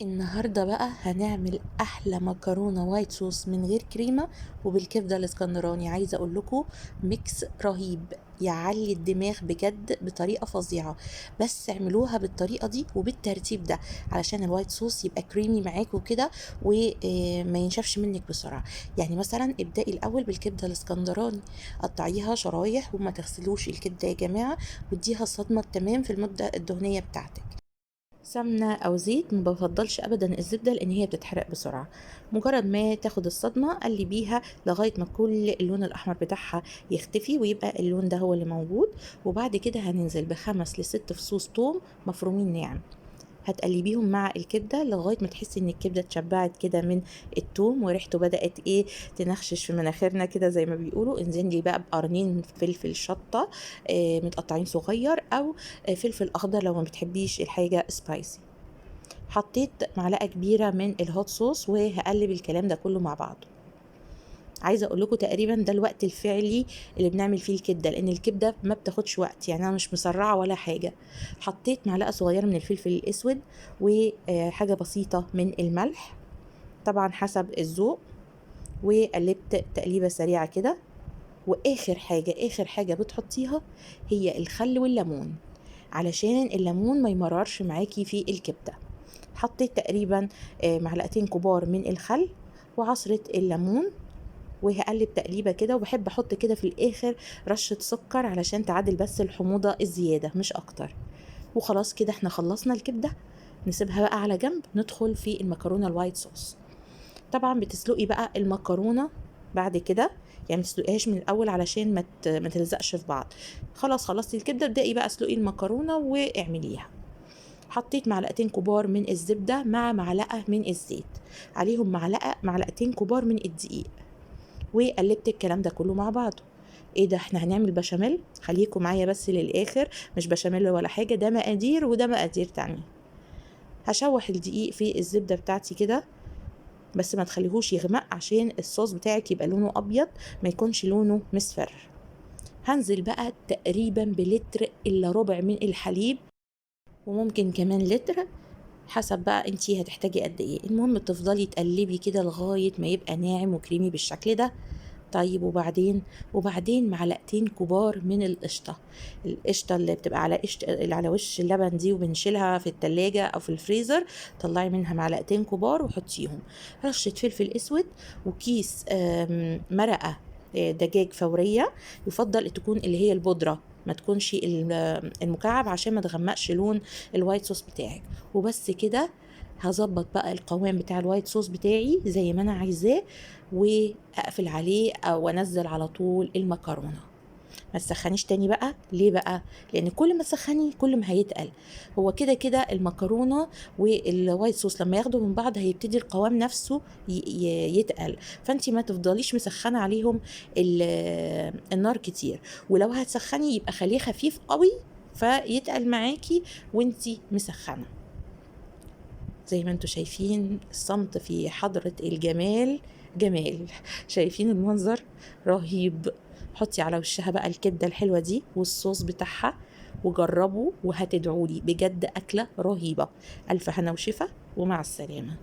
النهاردة بقى هنعمل أحلى مكرونة وايت صوص من غير كريمة وبالكبدة الاسكندراني. عايزة أقول لكم ميكس رهيب يعلي الدماغ بجد بطريقة فظيعة. بس اعملوها بالطريقة دي وبالترتيب ده علشان الوايت صوص يبقى كريمي معاكوا كده وما ينشفش منك بسرعة. يعني مثلا ابدأي الأول بالكبدة الاسكندراني، قطعيها شرايح وما تغسلوش الكبدة يا جماعة، واديها الصدمة التمام في المدة الدهنية بتاعتك. سمنة أو زيت، ما بفضلش أبدا الزبدة لأن هي بتتحرق بسرعة. مجرد ما تاخد الصدمة قلبيها لغاية ما كل اللون الأحمر بتاعها يختفي ويبقى اللون ده هو اللي موجود. وبعد كده هننزل ب5 ل6 فصوص توم مفرومين ناعم، هتقلبيهم مع الكبده لغايه ما تحسي ان الكبده اتشبعت كده من التوم وريحته بدات تنخشش في مناخيرنا كده زي ما بيقولوا. انزلي بقى بقرنين فلفل شطه متقطعين صغير، او فلفل اخضر لو ما بتحبيش الحاجه سبايسي. حطيت معلقه كبيره من الهوت صوص وهقلب الكلام ده كله مع بعضه. عايزه اقول لكم تقريبا ده الوقت الفعلي اللي بنعمل فيه الكبده، لان الكبده ما بتاخدش وقت، يعني انا مش مسرعه ولا حاجه. حطيت معلقه صغيره من الفلفل الاسود وحاجه بسيطه من الملح، طبعا حسب الذوق، وقلبت تقليبه سريعه كده. واخر حاجه اخر حاجه بتحطيها هي الخل والليمون، علشان الليمون ما يمررش معاكي في الكبده. حطيت تقريبا معلقتين كبار من الخل وعصره الليمون، وهقلب تقليبه كده. وبحب احط كده في الاخر رشه سكر علشان تعادل بس الحموضه الزياده مش اكتر. وخلاص كده احنا خلصنا الكبده، نسيبها بقى على جنب، ندخل في المكرونه الوايت صوص. طبعا بتسلقي بقى المكرونه بعد كده، يعني ما تسلقيهاش من الاول علشان ما تلزقش في بعض. خلاص خلصتي الكبده، ابدأي بقى اسلقي المكرونه واعمليها. حطيت معلقتين كبار من الزبده مع معلقه من الزيت، عليهم معلقتين كبار من الدقيق، وقلبت الكلام ده كله مع بعضه. ايه ده، احنا هنعمل بشاميل؟ خليكم معايا بس للاخر، مش بشاميل ولا حاجه، ده مقادير وده مقادير تانية. هشوح الدقيق في الزبده بتاعتي كده، بس ما تخليهوش يغمق عشان الصوص بتاعك يبقى لونه ابيض، ما يكونش لونه مصفر. هنزل بقى تقريبا بلتر الا ربع من الحليب، وممكن كمان لتر حسب بقى انتي هتحتاجي قد ايه. المهم تفضلي تقلبي كده لغايه ما يبقى ناعم وكريمي بالشكل ده. طيب وبعدين معلقتين كبار من القشطة اللي بتبقى اللي على وش اللبن دي، وبنشيلها في التلاجة او في الفريزر. طلعي منها معلقتين كبار وحطيهم، رشة فلفل اسود، وكيس مرقة دجاج فورية. يفضل تكون اللي هي البودرة، ما تكونش المكعب عشان ما تغمقش لون الوايت صوص بتاعك. وبس كده هظبط بقى القوام بتاع الوايت صوص بتاعي زي ما انا عايزاه، واقفل عليه او انزل على طول المكرونه. ما تسخنيش تاني بقى. ليه بقى؟ لان كل ما تسخني كل ما هيتقل. هو كده كده المكرونه والوايت صوص لما ياخدوا من بعض هيبتدي القوام نفسه يتقل. فانت ما تفضليش مسخنه عليهم النار كتير، ولو هتسخني يبقى خليه خفيف قوي فيتقل معاكي وانتي مسخنه. زي ما انتوا شايفين الصمت في حضرة الجمال جمال. شايفين المنظر رهيب. حطي على وشها بقى الكبدة الحلوة دي والصوص بتاعها، وجربوا وهتدعولي، بجد أكلة رهيبة. ألف هنا وشفا، ومع السلامة.